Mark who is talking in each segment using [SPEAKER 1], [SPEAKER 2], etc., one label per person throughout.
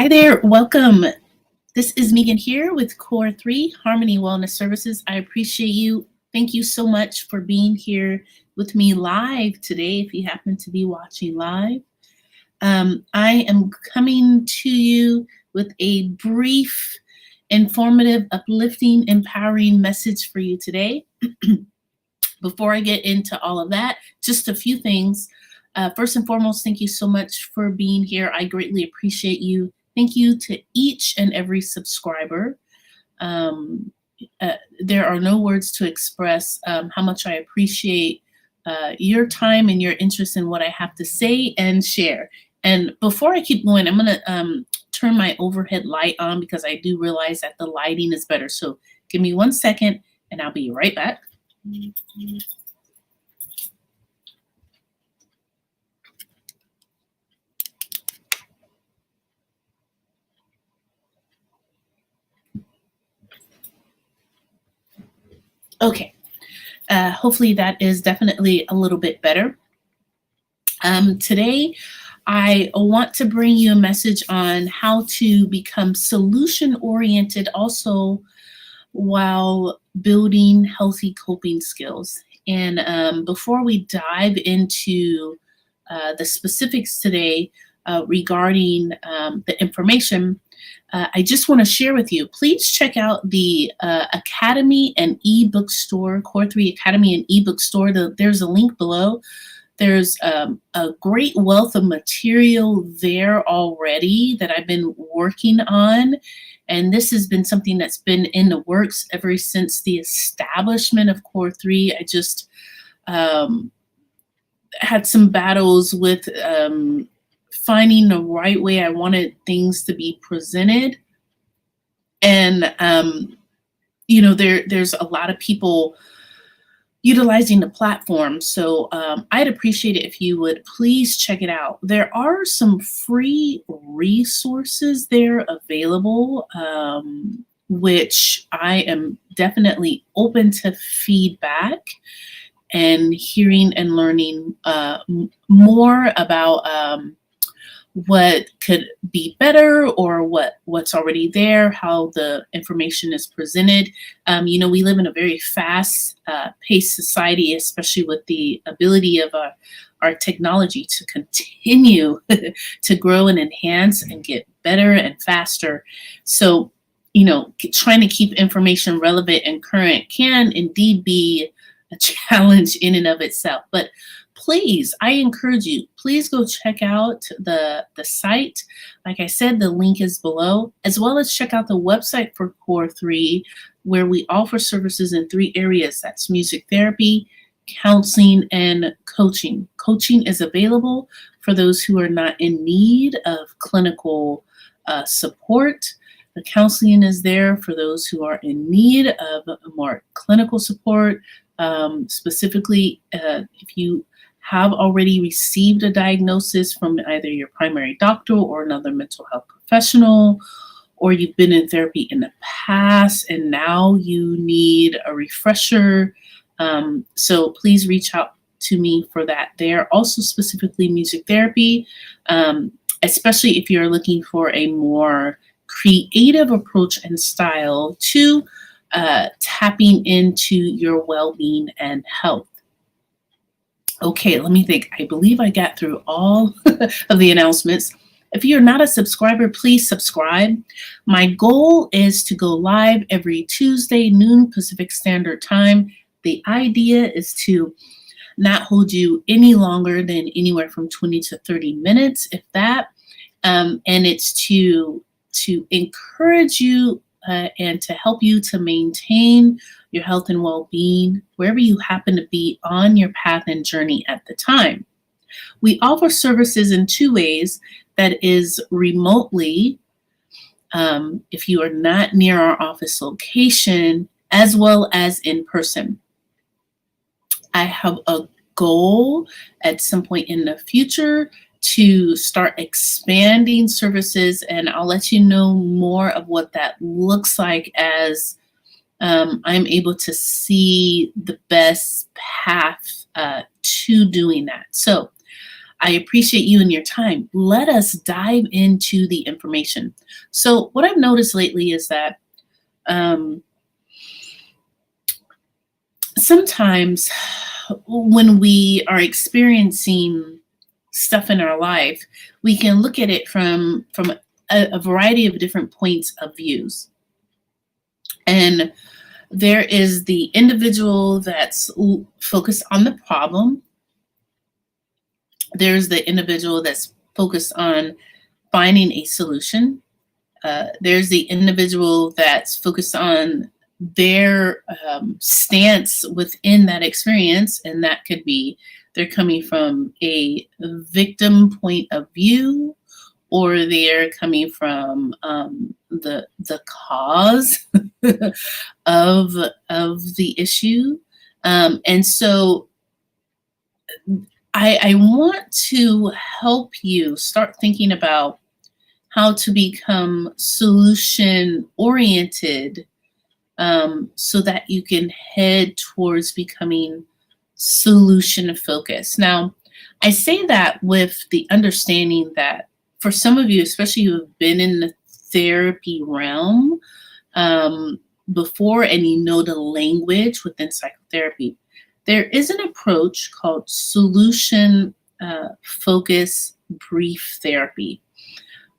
[SPEAKER 1] Hi there, welcome. This is Megan here with Core3 Harmony Wellness Services. I appreciate you. Thank you so much for being here with me live today, if you happen to be watching live. I am coming to you with a brief, informative, uplifting, empowering message for you today. Before I get into all of that, just a few things. First and foremost, thank you so much for being here. I greatly appreciate you. Thank you to each and every subscriber. There are no words to express how much I appreciate your time and your interest in what I have to say and share. And before I keep going, I'm going to turn my overhead light on because I do realize that the lighting is better. So give me 1 second and I'll be right back. Okay, hopefully that is definitely a little bit better. Today, I want to bring you a message on how to become solution-oriented also while building healthy coping skills. And before we dive into the specifics today regarding the information, I just want to share with you, please check out the Academy and eBook Store, Core3 Academy and eBook Store. There's a link below. There's a great wealth of material there already that I've been working on. And this has been something that's been in the works ever since the establishment of Core3. I just had some battles with finding the right way I wanted things to be presented. And, there's a lot of people utilizing the platform. So I'd appreciate it if you would please check it out. There are some free resources there available, which I am definitely open to feedback and hearing and learning more about what could be better or what's already there, how the information is presented. We live in a very fast-paced society, especially with the ability of our technology to continue to grow and enhance and get better and faster. So, trying to keep information relevant and current can indeed be a challenge in and of itself. But please, I encourage you, please go check out the site. Like I said, the link is below, as well as check out the website for Core3, where we offer services in 3 areas. That's music therapy, counseling, and coaching. Coaching is available for those who are not in need of clinical support. The counseling is there for those who are in need of more clinical support. Specifically, if you have already received a diagnosis from either your primary doctor or another mental health professional, or you've been in therapy in the past and now you need a refresher. So please reach out to me for that there. Also specifically music therapy, especially if you're looking for a more creative approach and style to tapping into your well-being and health. Okay, let me think. I believe I got through all of the announcements. If you're not a subscriber, please subscribe. My goal is to go live every Tuesday, noon Pacific Standard Time. The idea is to not hold you any longer than anywhere from 20 to 30 minutes, if that. And it's to encourage you and to help you to maintain your health and well-being wherever you happen to be on your path and journey at the time. We offer services in 2 ways. That is remotely, if you are not near our office location, as well as in person. I have a goal at some point in the future to start expanding services, and I'll let you know more of what that looks like as I'm able to see the best path to doing that. So I appreciate you and your time. Let us dive into the information. So what I've noticed lately is that um, sometimes when we are experiencing stuff in our life, we can look at it from a variety of different points of views. And there is the individual that's focused on the problem. There's the individual that's focused on finding a solution. There's the individual that's focused on their stance within that experience, and that could be they're coming from a victim point of view, or they're coming from the cause of the issue, and so I want to help you start thinking about how to become solution oriented, so that you can head towards becoming solution focused. Now, I say that with the understanding that for some of you, especially who have been in the therapy realm before and you know the language within psychotherapy, there is an approach called solution focus brief therapy,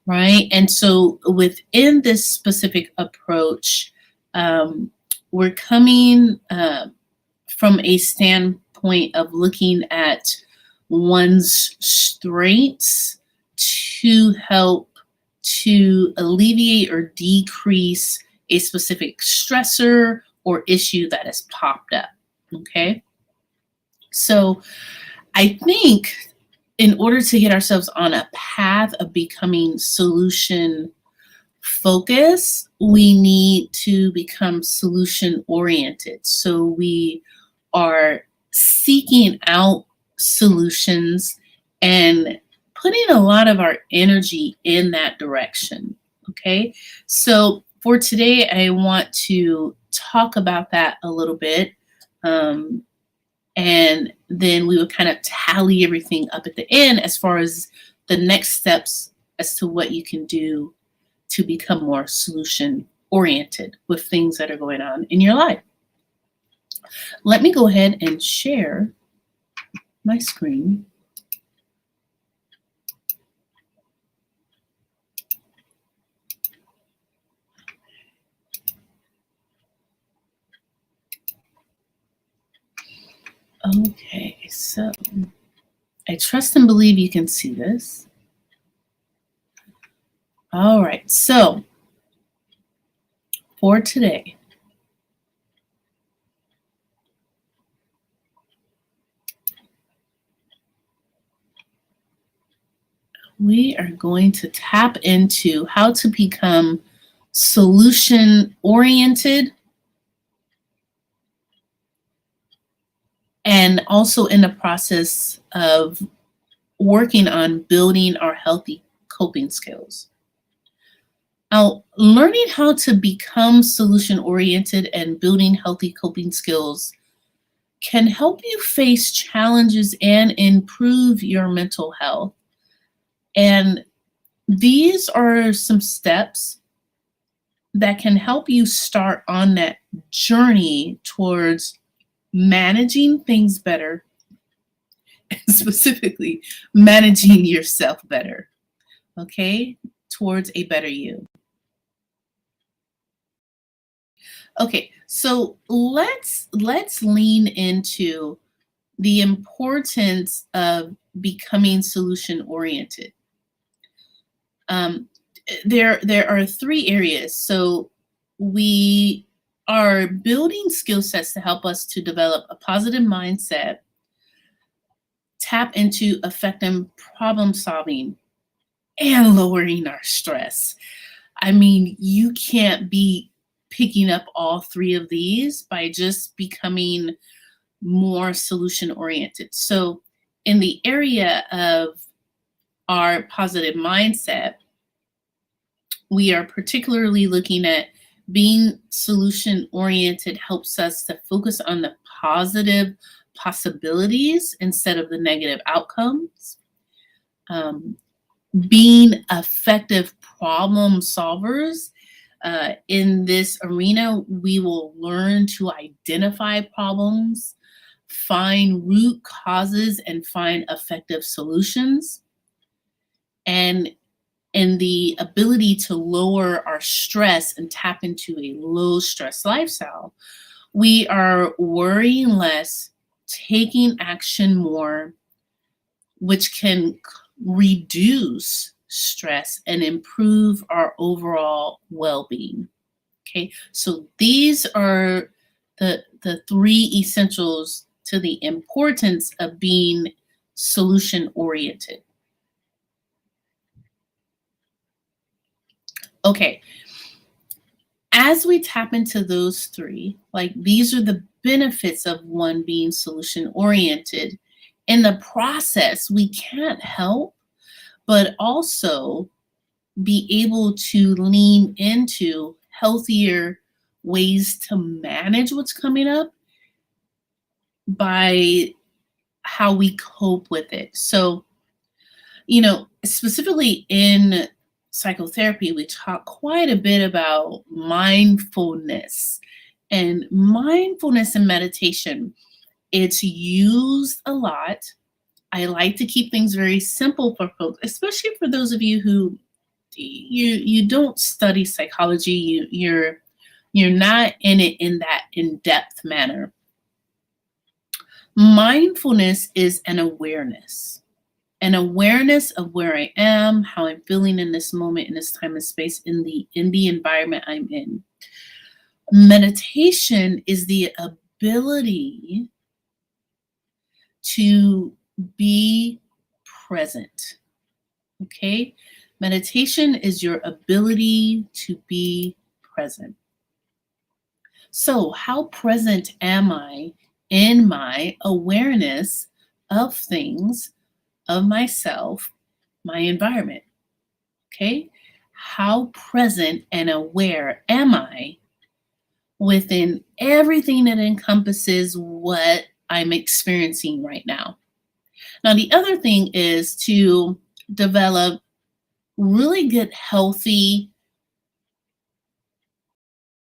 [SPEAKER 1] right? And so within this specific approach, we're coming from a standpoint of looking at one's strengths to help to alleviate or decrease a specific stressor or issue that has popped up, okay? So I think in order to get ourselves on a path of becoming solution focused, we need to become solution oriented. So we are seeking out solutions and putting a lot of our energy in that direction, okay? So for today, I want to talk about that a little bit. And then we would kind of tally everything up at the end as far as the next steps as to what you can do to become more solution oriented with things that are going on in your life. Let me go ahead and share my screen. Okay, so I trust and believe you can see this. All right, so for today, we are going to tap into how to become solution oriented, and also in the process of working on building our healthy coping skills. Now, learning how to become solution oriented and building healthy coping skills can help you face challenges and improve your mental health. And these are some steps that can help you start on that journey towards managing things better, and specifically managing yourself better, okay, towards a better you. Okay, so let's lean into the importance of becoming solution oriented. There are three areas. So we are building skill sets to help us to develop a positive mindset, tap into effective problem solving, and lowering our stress. I mean, you can't be picking up all three of these by just becoming more solution oriented. So in the area of our positive mindset, we are particularly looking at being solution oriented helps us to focus on the positive possibilities instead of the negative outcomes. um, being effective problem solvers. In this arena, we will learn to identify problems, find root causes, and find effective solutions. And in the ability to lower our stress and tap into a low stress lifestyle, we are worrying less, taking action more, which can reduce stress and improve our overall well-being. Okay, so these are the three essentials to the importance of being solution oriented. Okay, as we tap into those three, like these are the benefits of one being solution oriented. In the process, we can't help but also be able to lean into healthier ways to manage what's coming up by how we cope with it. So, specifically in psychotherapy, we talk quite a bit about mindfulness. And mindfulness and meditation, it's used a lot. I like to keep things very simple for folks, especially for those of you who you don't study psychology. You're not in it in that in-depth manner. Mindfulness is an awareness of where I am, how I'm feeling in this moment, in this time and space, in the environment I'm in. Meditation is the ability to be present. Okay? Meditation is your ability to be present. So, how present am I in my awareness of things, of myself, my environment? Okay? How present and aware am I within everything that encompasses what I'm experiencing right now? Now, the other thing is to develop really good, healthy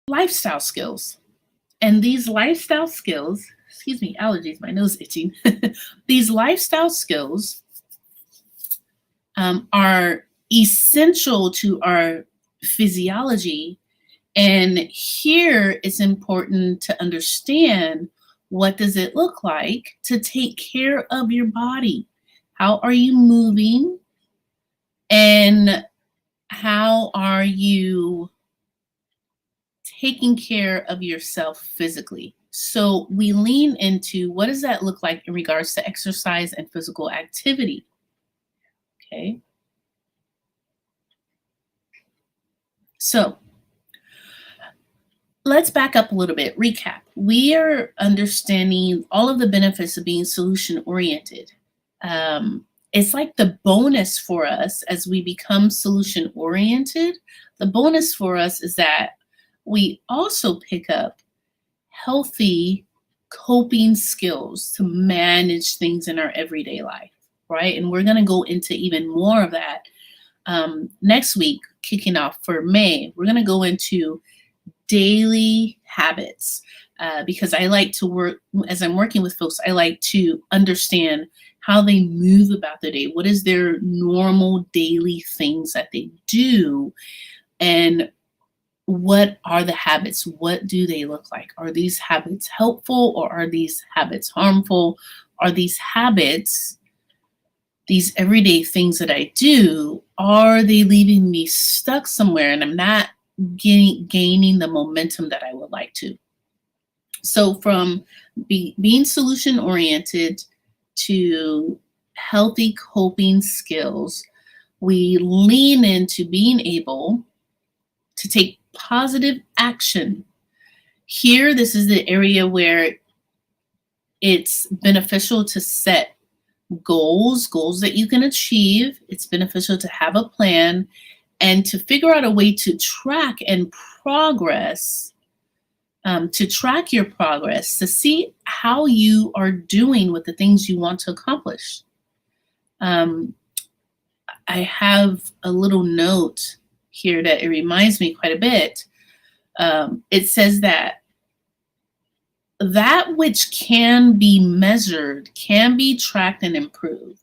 [SPEAKER 1] lifestyle skills. And these lifestyle skills, excuse me, allergies, my nose itching. These lifestyle skills are essential to our physiology. And here it's important to understand, what does it look like to take care of your body? How are you moving? And how are you taking care of yourself physically? So we lean into, what does that look like in regards to exercise and physical activity? Okay. So let's back up a little bit. Recap. We are understanding all of the benefits of being solution oriented. It's like the bonus for us as we become solution oriented. The bonus for us is that we also pick up healthy coping skills to manage things in our everyday life, right? And we're going to go into even more of that next week, kicking off for May. We're going to go into daily habits because I like to work, as I'm working with folks, I like to understand how they move about the day. What is their normal daily things that they do? And what are the habits? What do they look like? Are these habits helpful or are these habits harmful? Are these habits, these everyday things that I do, are they leaving me stuck somewhere and I'm not gaining the momentum that I would like to? So from being solution oriented to healthy coping skills, we lean into being able to take positive action. Here, this is the area where it's beneficial to set goals that you can achieve. It's beneficial to have a plan and to figure out a way to track and progress, to track your progress, to see how you are doing with the things you want to accomplish. I have a little note here that it reminds me quite a bit. It says that which can be measured can be tracked and improved.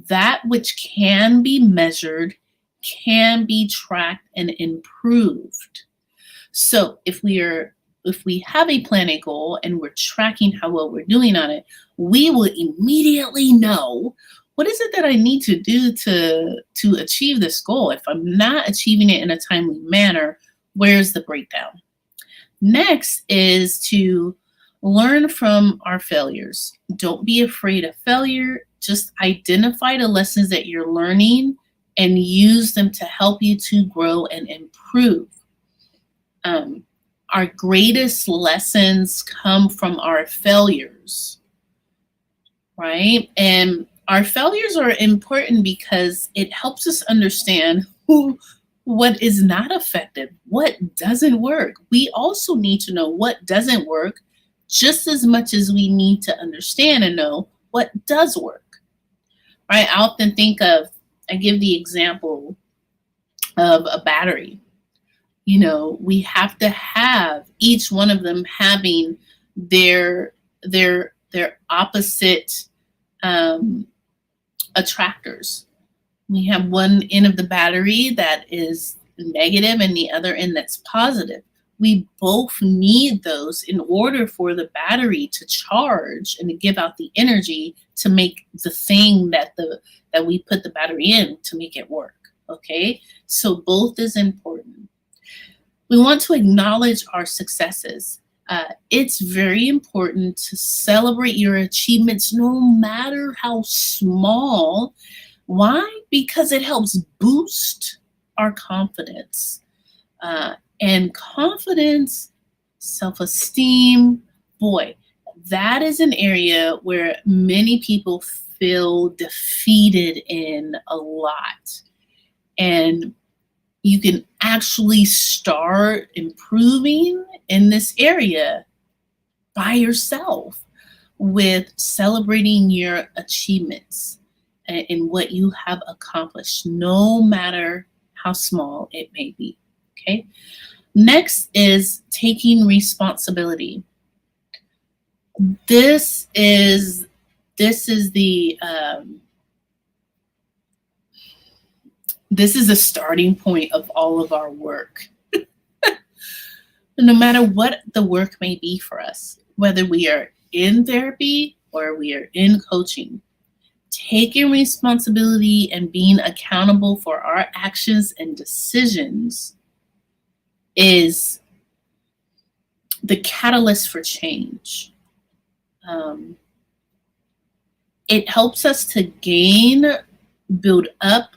[SPEAKER 1] That which can be measured can be tracked and improved. So if we have a plan, a goal, and we're tracking how well we're doing on it, we will immediately know what is it that I need to do to achieve this goal. If I'm not achieving it in a timely manner, where's the breakdown? Next is to learn from our failures. Don't be afraid of failure. Just identify the lessons that you're learning and use them to help you to grow and improve. Our greatest lessons come from our failures, right? And our failures are important because it helps us understand what is not effective, what doesn't work. We also need to know what doesn't work just as much as we need to understand and know what does work, right? I often I give the example of a battery. We have to have each one of them having their opposite attractors. We have one end of the battery that is negative and the other end that's positive. We both need those in order for the battery to charge and to give out the energy to make the thing that we put the battery in to make it work. Okay, so both is important. We want to acknowledge our successes. It's very important to celebrate your achievements, no matter how small. Why? Because it helps boost our confidence. And confidence, self-esteem, boy, that is an area where many people feel defeated in a lot. And you can actually start improving in this area by yourself with celebrating your achievements and what you have accomplished, no matter how small it may be. Okay. Next is taking responsibility. This is the starting point of all of our work. No matter what the work may be for us, whether we are in therapy or we are in coaching, taking responsibility and being accountable for our actions and decisions is the catalyst for change. It helps us to build up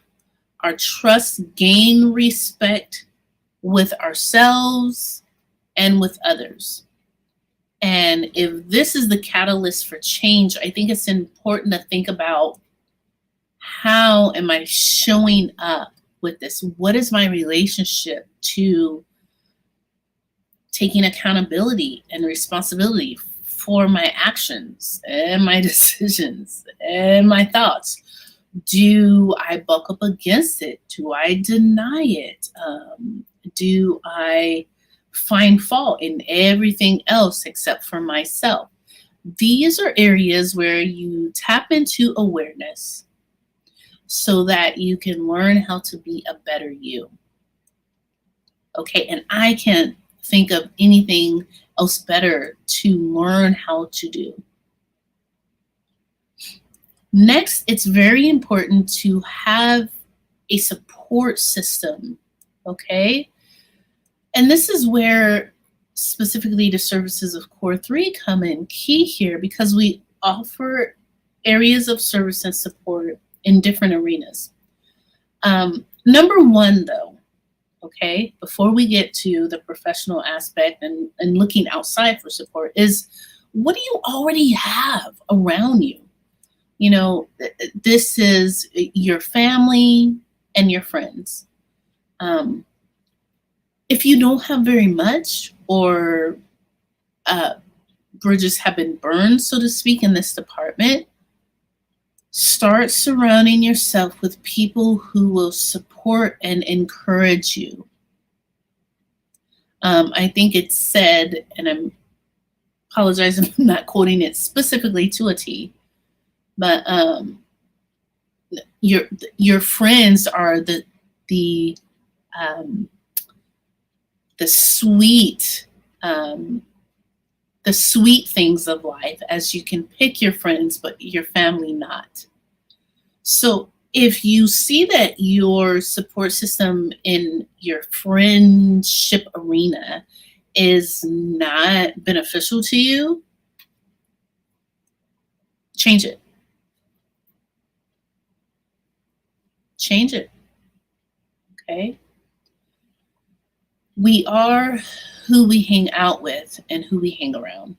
[SPEAKER 1] our trust, gain respect with ourselves and with others. And if this is the catalyst for change, I think it's important to think about, how am I showing up with this? What is my relationship to taking accountability and responsibility for my actions and my decisions and my thoughts? Do I buck up against it? Do I deny it? Do I find fault in everything else except for myself? These are areas where you tap into awareness so that you can learn how to be a better you. Okay, and I can't think of anything else better to learn how to do. Next, it's very important to have a support system, okay? And this is where specifically the services of Core3 come in key here, because we offer areas of service and support in different arenas. Number one, though, okay, before we get to the professional aspect and looking outside for support, is what do you already have around you? This is your family and your friends. If you don't have very much, or bridges have been burned, so to speak, in this department, Start surrounding yourself with people who will support and encourage you. I think it's said, and I'm apologizing if I'm not quoting it specifically to a T, but your friends are the um, the sweet um, the sweet things of life, as you can pick your friends, but your family not. So if you see that your support system in your friendship arena is not beneficial to you, change it. Change it. Okay. We are who we hang out with and who we hang around.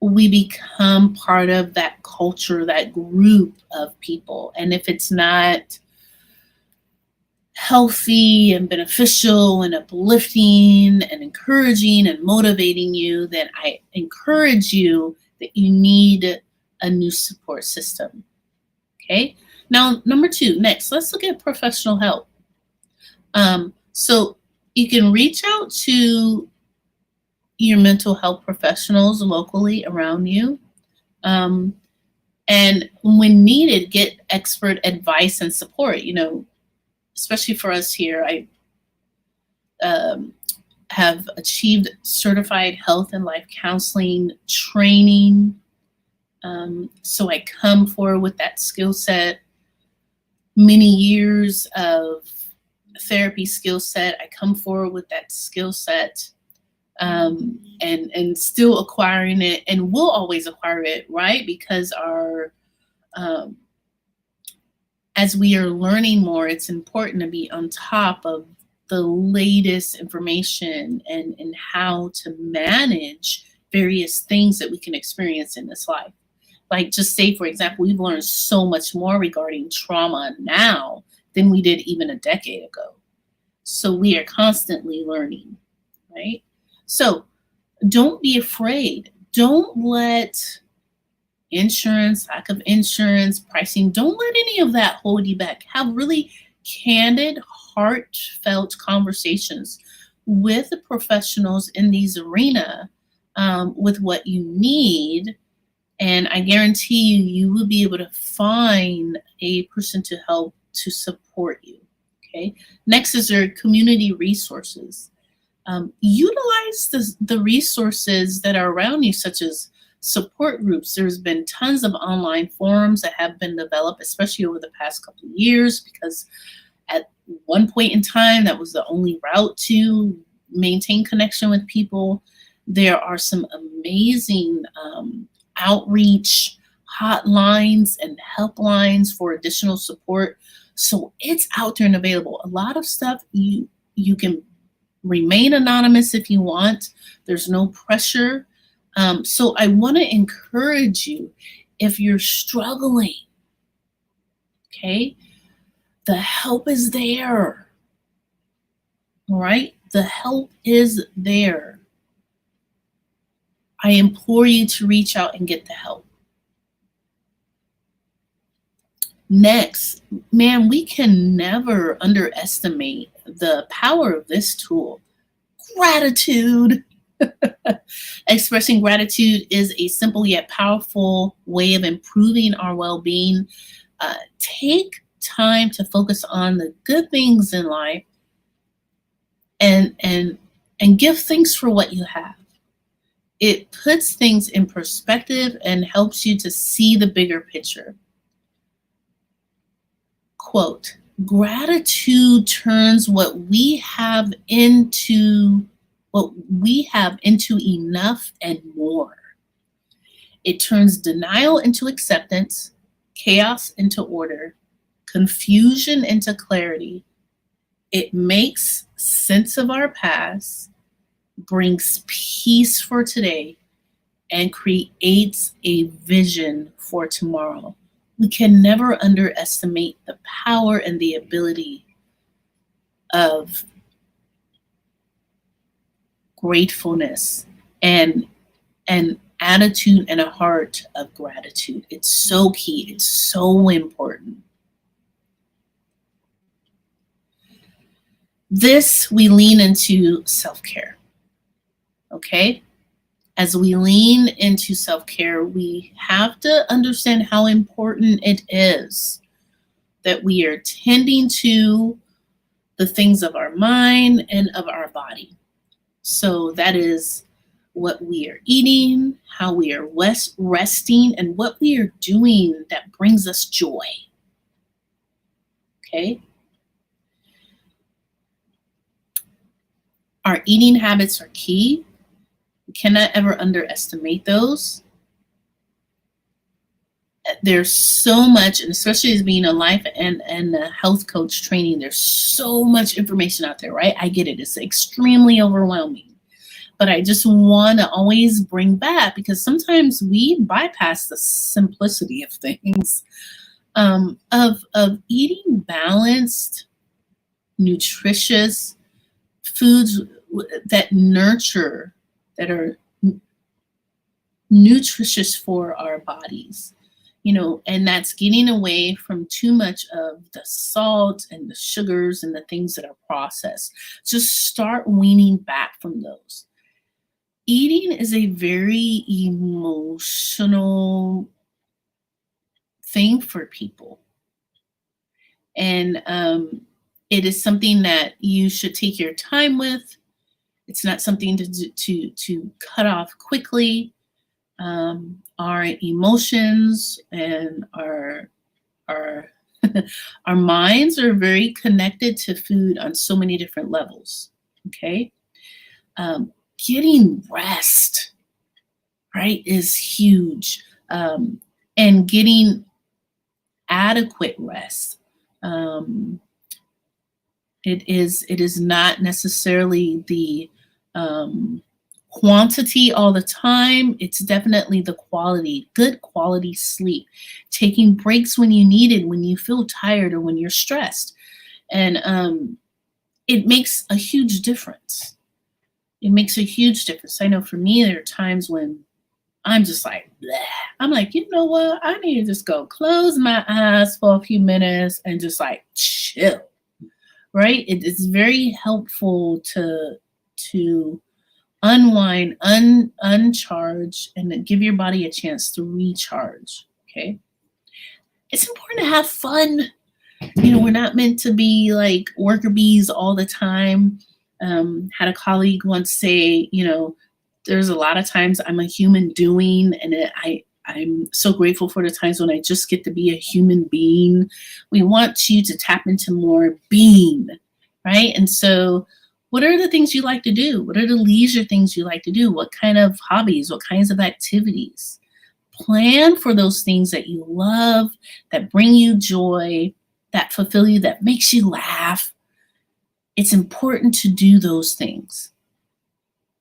[SPEAKER 1] We become part of that culture, that group of people. And if it's not healthy and beneficial and uplifting and encouraging and motivating you, then I encourage you that you need a new support system. Okay. Now, number two, next, let's look at professional help. So you can reach out to your mental health professionals locally around you. And when needed, get expert advice and support. Especially for us here, I have achieved certified health and life counseling training. So I come forward with that skill set, many years of therapy skill set. I come forward with that skill set, and still acquiring it, and will always acquire it, right? Because as we are learning more, it's important to be on top of the latest information and how to manage various things that we can experience in this life. Like, just say, for example, we've learned so much more regarding trauma now than we did even a decade ago. So we are constantly learning, right? So don't be afraid. Don't let insurance, lack of insurance, pricing, don't let any of that hold you back. Have really candid, heartfelt conversations with the professionals in these arena, with what you need. And I guarantee you will be able to find a person to help to support you. Okay. Next is your community resources. Utilize the resources that are around you, such as support groups. There's been tons of online forums that have been developed, especially over the past couple of years, because at one point in time, that was the only route to maintain connection with people. There are some amazing outreach hotlines and helplines for additional support. So it's out there and available. A lot of stuff you can remain anonymous if you want. There's no pressure. So I want to encourage you, if you're struggling, okay, the help is there. All right? The help is there. I implore you to reach out and get the help. Next, man, we can never underestimate the power of this tool. Gratitude. Expressing gratitude is a simple yet powerful way of improving our well-being. Take time to focus on the good things in life and give thanks for what you have. It puts things in perspective and helps you to see the bigger picture. Quote, gratitude turns what we have into enough and more. It turns denial into acceptance, chaos into order, confusion into clarity. It makes sense of our past, brings peace for today, and creates a vision for tomorrow. We can never underestimate the power and the ability of gratefulness and attitude and a heart of gratitude. It's so key. It's so important. This, we lean into self-care. Okay? As we lean into self-care, we have to understand how important it is that we are tending to the things of our mind and of our body. So that is what we are eating, how we are resting, and what we are doing that brings us joy. Okay? Our eating habits are key. We cannot ever underestimate those. There's so much, and especially as being a life and a health coach training, there's so much information out there, right? I get it. It's extremely overwhelming. But I just want to always bring back, because sometimes we bypass the simplicity of things, of eating balanced, nutritious foods that nurture, that are nutritious for our bodies. And that's getting away from too much of the salt and the sugars and the things that are processed. Just start weaning back from those. Eating is a very emotional thing for people. And it is something that you should take your time with. It's not something to cut off quickly. Our emotions and our our minds are very connected to food on so many different levels. Okay, getting rest, right, is huge, and getting adequate rest. It is not necessarily the quantity all the time. It's definitely the quality, good quality sleep, taking breaks when you need it, when you feel tired or when you're stressed. And it makes a huge difference. It makes a huge difference. I know for me, there are times when I'm just like, bleh. I'm like, you know what? I need to just go close my eyes for a few minutes and just like chill, right? It's very helpful to unwind, uncharge, and then give your body a chance to recharge. Okay. It's important to have fun. We're not meant to be like worker bees all the time. Had a colleague once say, there's a lot of times I'm a human doing, and I'm so grateful for the times when I just get to be a human being. We want you to tap into more being, right? And so what are the things you like to do? What are the leisure things you like to do? What kind of hobbies? What kinds of activities? Plan for those things that you love, that bring you joy, that fulfill you, that makes you laugh. It's important to do those things.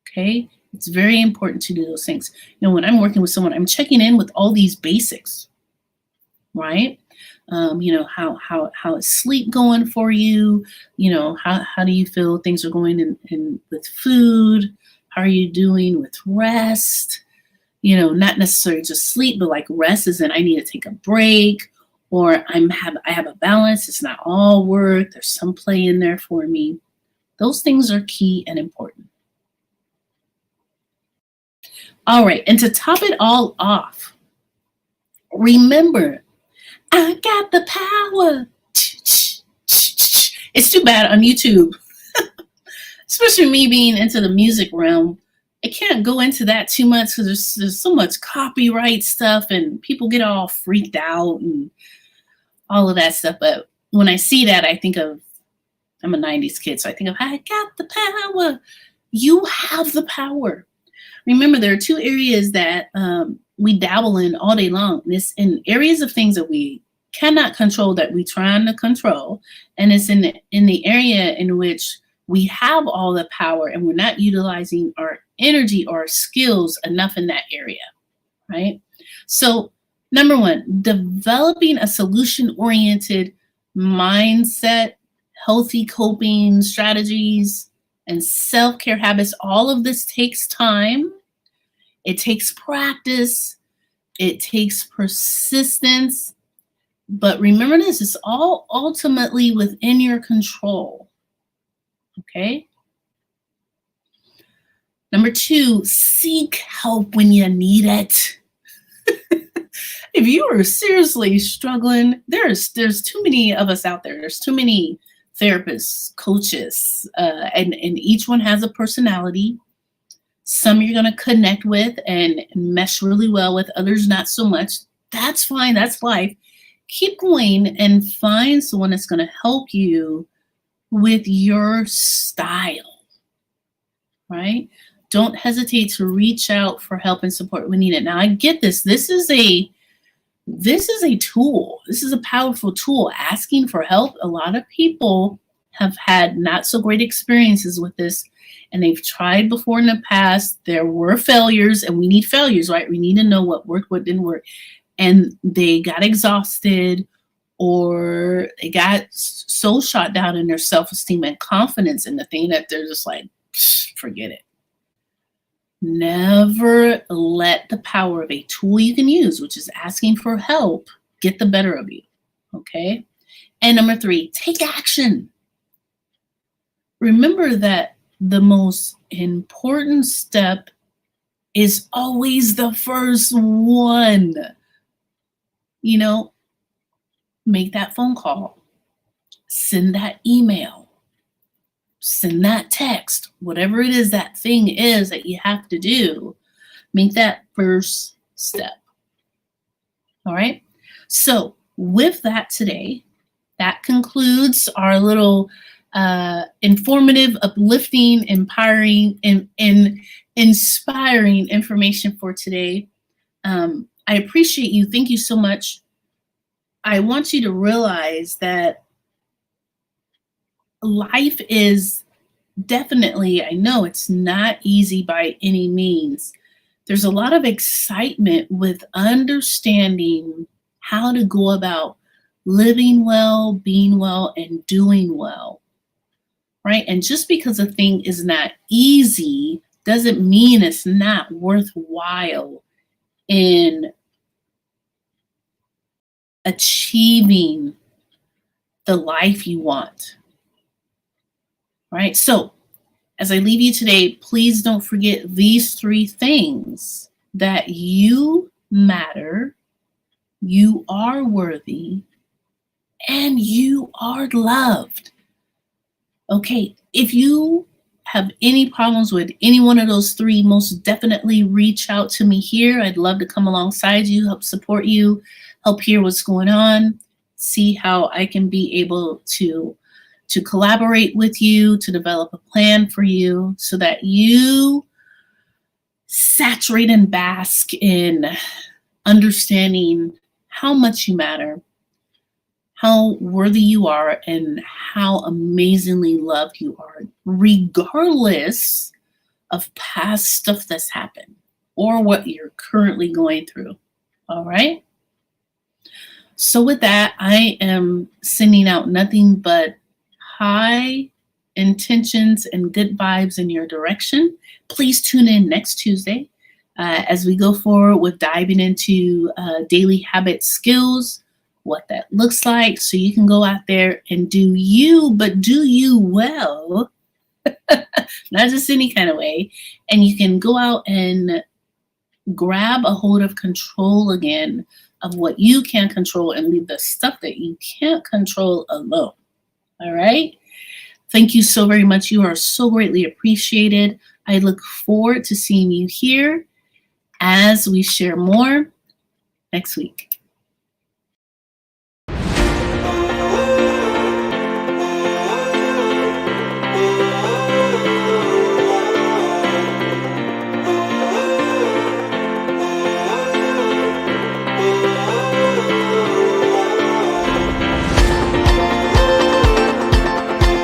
[SPEAKER 1] Okay? It's very important to do those things. When I'm working with someone, I'm checking in with all these basics, right? How is sleep going for you? How do you feel things are going in with food? How are you doing with rest? Not necessarily just sleep, but like rest is in I need to take a break, or I have a balance. It's not all work. There's some play in there for me. Those things are key and important. All right, and to top it all off, remember, I got the power. It's too bad on YouTube, especially me being into the music realm. I can't go into that too much because there's so much copyright stuff and people get all freaked out and all of that stuff. But when I see that, I think of, I'm a 90s kid, so I think of, I got the power. You have the power. Remember, there are two areas that we dabble in all day long. It's in areas of things that we cannot control, that we're trying to control. And it's in the area in which we have all the power and we're not utilizing our energy or our skills enough in that area, right? So number one, developing a solution-oriented mindset, healthy coping strategies, and self-care habits. All of this takes time. It takes practice. It takes persistence. But remember this, it's all ultimately within your control. Okay? Number 2, seek help when you need it. If you are seriously struggling, there's too many of us out there. There's too many therapists, coaches, and each one has a personality. Some you're going to connect with and mesh really well with, others not so much. That's fine. That's life. Keep going and find someone that's going to help you with your style, right? Don't hesitate to reach out for help and support when needed. Now, I get this. This is a tool. This is a powerful tool. Asking for help. A lot of people have had not so great experiences with this, and they've tried before in the past. There were failures, and we need failures, right? We need to know what worked, what didn't work. And they got exhausted, or they got so shot down in their self-esteem and confidence in the thing that they're just like, forget it. Never let the power of a tool you can use, which is asking for help, get the better of you. Okay? And number 3, take action. Remember that the most important step is always the first one. You know, make that phone call, send that email, send that text, whatever it is that thing is that you have to do, make that first step. All right. So with that today, that concludes our little informative, uplifting, empowering, and inspiring information for today. I appreciate you. Thank you so much. I want you to realize that life is definitely, I know it's not easy by any means. There's a lot of excitement with understanding how to go about living well, being well, and doing well, right? And just because a thing is not easy doesn't mean it's not worthwhile in achieving the life you want, right? So as I leave you today, please don't forget these 3 things: that you matter, you are worthy, and you are loved. Okay, if you have any problems with any one of those 3, most definitely reach out to me here. I'd love to come alongside you, help support you, help hear what's going on, see how I can be able to collaborate with you, to develop a plan for you so that you saturate and bask in understanding how much you matter, how worthy you are, and how amazingly loved you are, regardless of past stuff that's happened or what you're currently going through. All right? So with that, I am sending out nothing but high intentions and good vibes in your direction. Please tune in next Tuesday as we go forward with diving into daily habit skills, what that looks like, so you can go out there and do you, but do you well, not just any kind of way. And you can go out and grab a hold of control again of what you can control and leave the stuff that you can't control alone. All right? Thank you so very much. You are so greatly appreciated. I look forward to seeing you here as we share more next week.